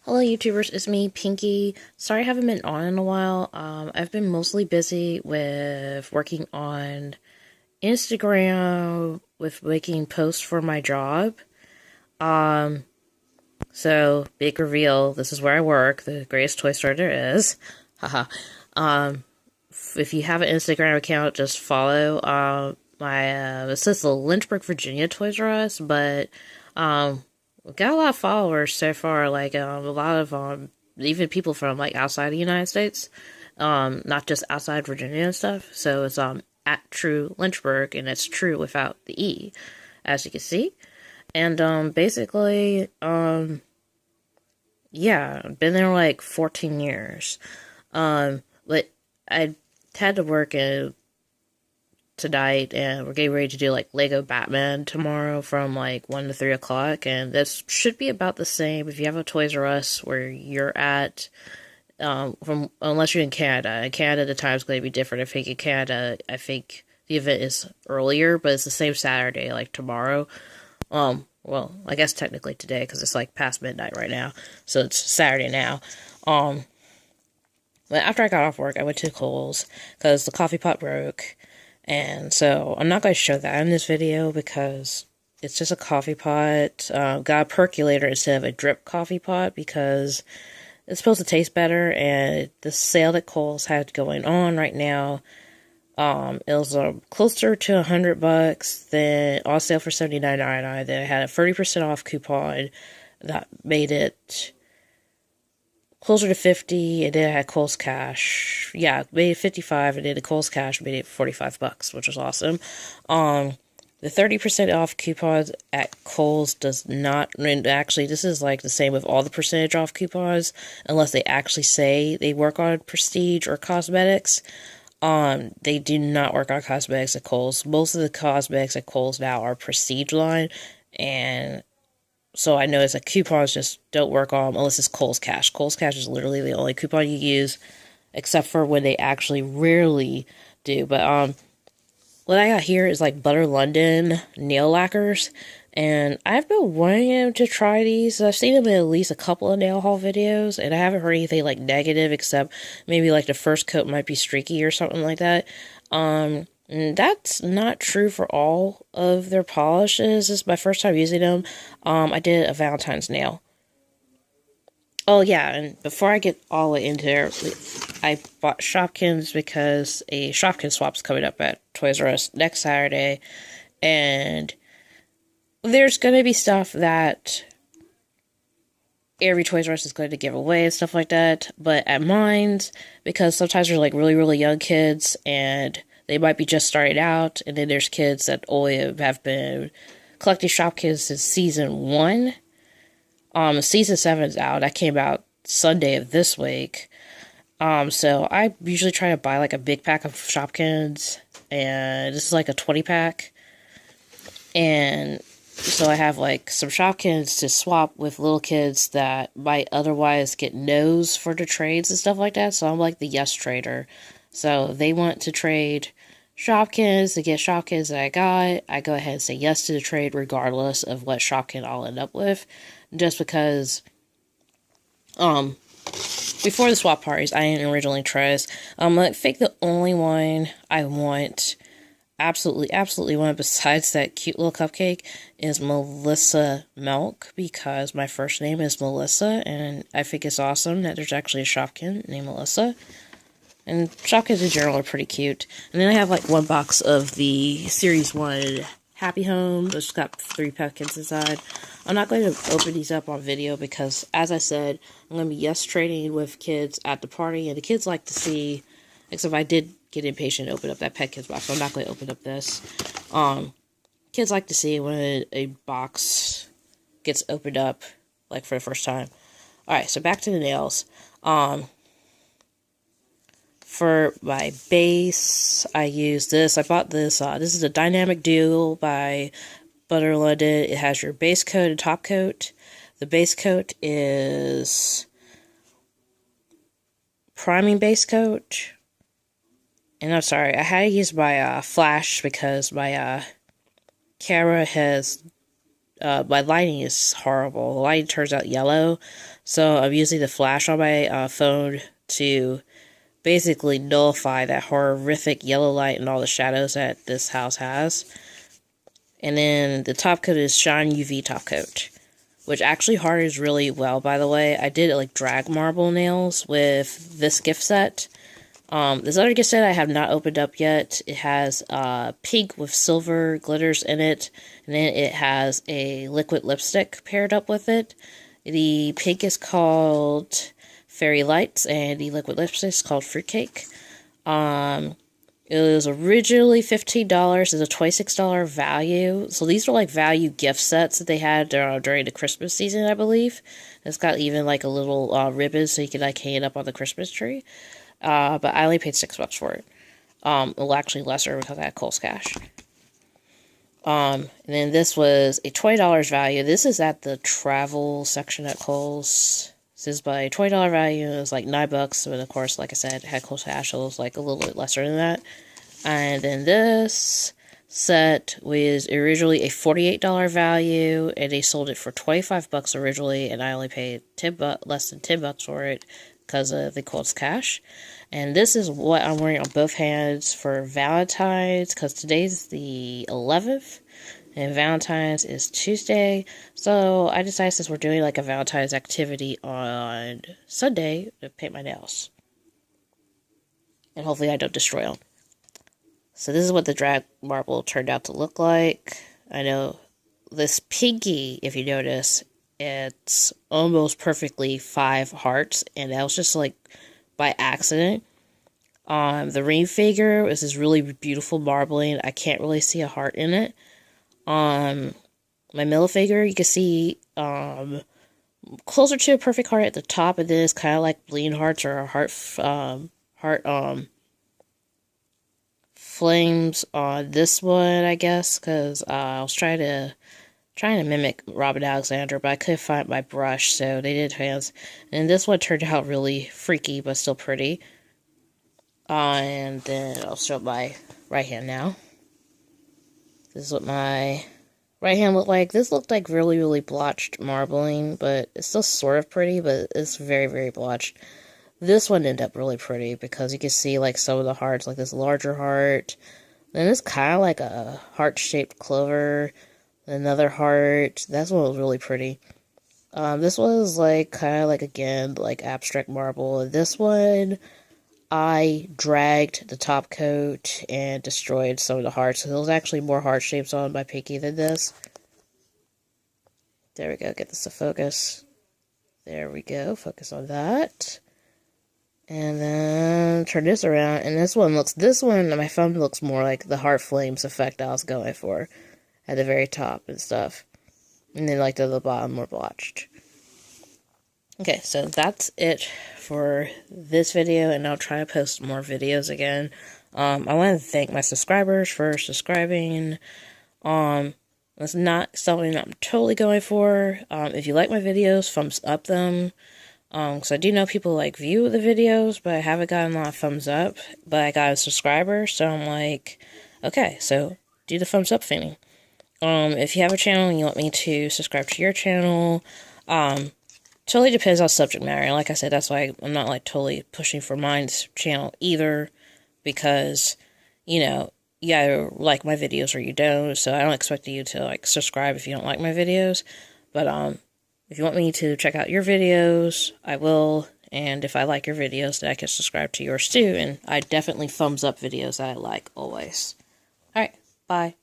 Hello YouTubers, it's me, Pinky. Sorry I haven't been on in a while. I've been mostly busy with working on Instagram, with making posts for my job. Um, so, big reveal, this is where I work, the greatest toy store there is. Haha. um, if you have an Instagram account, just follow, it says the Lynchburg, Virginia Toys R Us, but, we got a lot of followers so far, like, a lot of, even people from, like, outside the United States, not just outside Virginia and stuff, so it's, at True Lynchburg, and it's true without the E, as you can see, and, basically, yeah, I've been there, like, 14 years, but I had to work tonight, and we're getting ready to do like Lego Batman tomorrow from like 1 to 3 o'clock, and this should be about the same if you have a Toys R Us where you're at, from unless you're in Canada. In Canada, the time's going to be different. I think in Canada, I think the event is earlier, but it's the same Saturday, like tomorrow. Well, I guess technically today, because it's like past midnight right now, so it's Saturday now. But after I got off work, I went to Kohl's, because the coffee pot broke, and so I'm not going to show that in this video, because it's just a coffee pot. Got a percolator instead of a drip coffee pot, because it's supposed to taste better, and the sale that Kohl's had going on right now, it was closer to $100, then on sale for $79.99. Then it had a 30% off coupon that made it closer to 50, and then I had Kohl's Cash. Yeah, made it 55, and then the Kohl's Cash made it $45, which was awesome. The 30% off coupons at Kohl's does not, and actually this is like the same with all the percentage off coupons, unless they actually say they work on prestige or cosmetics. They do not work on cosmetics at Kohl's. Most of the cosmetics at Kohl's now are prestige line, and so I noticed that coupons just don't work on unless it's Kohl's Cash. Kohl's Cash is literally the only coupon you use, except for when they actually rarely do. But what I got here is like Butter London nail lacquers, and I've been wanting to try these. I've seen them in at least a couple of nail haul videos, and I haven't heard anything like negative, except maybe like the first coat might be streaky or something like that. That's not true for all of their polishes. This is my first time using them. I did a Valentine's nail. Oh yeah, and before I get all into there, I bought Shopkins because a Shopkins swap's coming up at Toys R Us next Saturday, and there's going to be stuff that every Toys R Us is going to give away and stuff like that, but at mine's, because sometimes they're like really, really young kids, and they might be just starting out, and then there's kids that only have been collecting Shopkins since season 1. Season 7's out. That came out Sunday of this week. So I usually try to buy like a big pack of Shopkins, and this is like a 20 pack. And so I have like some Shopkins to swap with little kids that might otherwise get no's for the trades and stuff like that. So I'm like the yes trader. So they want to trade Shopkins to get Shopkins that I got. I go ahead and say yes to the trade regardless of what Shopkin I'll end up with. Just because, before the swap parties, I didn't originally try. I think the only one I want, absolutely want, besides that cute little cupcake, is Melissa Milk, because my first name is Melissa, and I think it's awesome that there's actually a Shopkin named Melissa. And Shopkins in general are pretty cute. And then I have like one box of the Series 1 Happy Home, which has got 3 pumpkins inside. I'm not going to open these up on video because, as I said, I'm going to be yes trading with kids at the party, and the kids like to see, except I did get impatient and open up that Pet Kids box, so I'm not going to open up this. Kids like to see when a box gets opened up, like, for the first time. Alright, so back to the nails. For my base, I use this. I bought this. This is a Dynamic Duo by Butter London. It has your base coat and top coat. The base coat is priming base coat. And I'm sorry, I had to use my flash because my camera has my lighting is horrible. The lighting turns out yellow, so I'm using the flash on my phone to basically nullify that horrific yellow light and all the shadows that this house has. And then the top coat is Shine UV top coat, which actually hardens really well, by the way. I did like drag marble nails with this gift set. This other gift set I have not opened up yet. It has pink with silver glitters in it, and then it has a liquid lipstick paired up with it. The pink is called Fairy Lights, and the liquid lipstick is called Fruitcake. It was originally $15. It's a $26 value. So these are like value gift sets that they had during the Christmas season, I believe. It's got even like a little ribbon so you can like hang it up on the Christmas tree. But I only paid $6 for it. Well, actually lesser because I had Kohl's cash. And then this was a $20 value. This is at the travel section at Kohl's. This is by $20 value. It was like $9, but of course, like I said, it had Kohl's cash, so it was like a little bit lesser than that. And then this set was originally a $48 value, and they sold it for $25 originally, and I only paid less than $10 for it because of the Kohl's cash. And this is what I'm wearing on both hands for Valentine's, because today's the 11th, and Valentine's is Tuesday. So I decided, since we're doing like a Valentine's activity on Sunday, to paint my nails. And hopefully I don't destroy them. So this is what the drag marble turned out to look like. I know this pinky, if you notice, it's almost perfectly 5 hearts, and that was just like by accident. The ring figure is this really beautiful marbling. I can't really see a heart in it. My middle figure, you can see closer to a perfect heart at the top, and then it's kind of like bleeding hearts or heart flames on this one, I guess, because I was trying to mimic Robin Alexander, but I couldn't find my brush, so they did hands. And this one turned out really freaky, but still pretty. And then I'll show my right hand now. This is what my right hand looked like. This looked like really, really blotched marbling, but it's still sort of pretty, but it's very, very blotched. This one ended up really pretty because you can see like some of the hearts, like this larger heart. Then it's kind of like a heart-shaped clover. Another heart. That's one was really pretty. This was like kind of like, again, like abstract marble. And this one, I dragged the top coat and destroyed some of the hearts. So there was actually more heart shapes on my pinky than this. There we go. Get this to focus. There we go. Focus on that. And then turn this around. And this one, my thumb looks more like the heart flames effect I was going for at the very top and stuff. And then like to the bottom, more blotched. Okay, so that's it for this video, and I'll try to post more videos again. I want to thank my subscribers for subscribing. That's not something I'm totally going for. If you like my videos, thumbs up them. So I do know people like view the videos, but I haven't gotten a lot of thumbs up. But I got a subscriber, so I'm like, okay, so do the thumbs up thing. If you have a channel and you want me to subscribe to your channel, totally depends on subject matter. And like I said, that's why I'm not like totally pushing for mine's channel either, because, you know, you either like my videos or you don't. So I don't expect you to like subscribe if you don't like my videos. But if you want me to check out your videos, I will. And if I like your videos, then I can subscribe to yours too. And I definitely thumbs up videos that I like always. Alright, bye.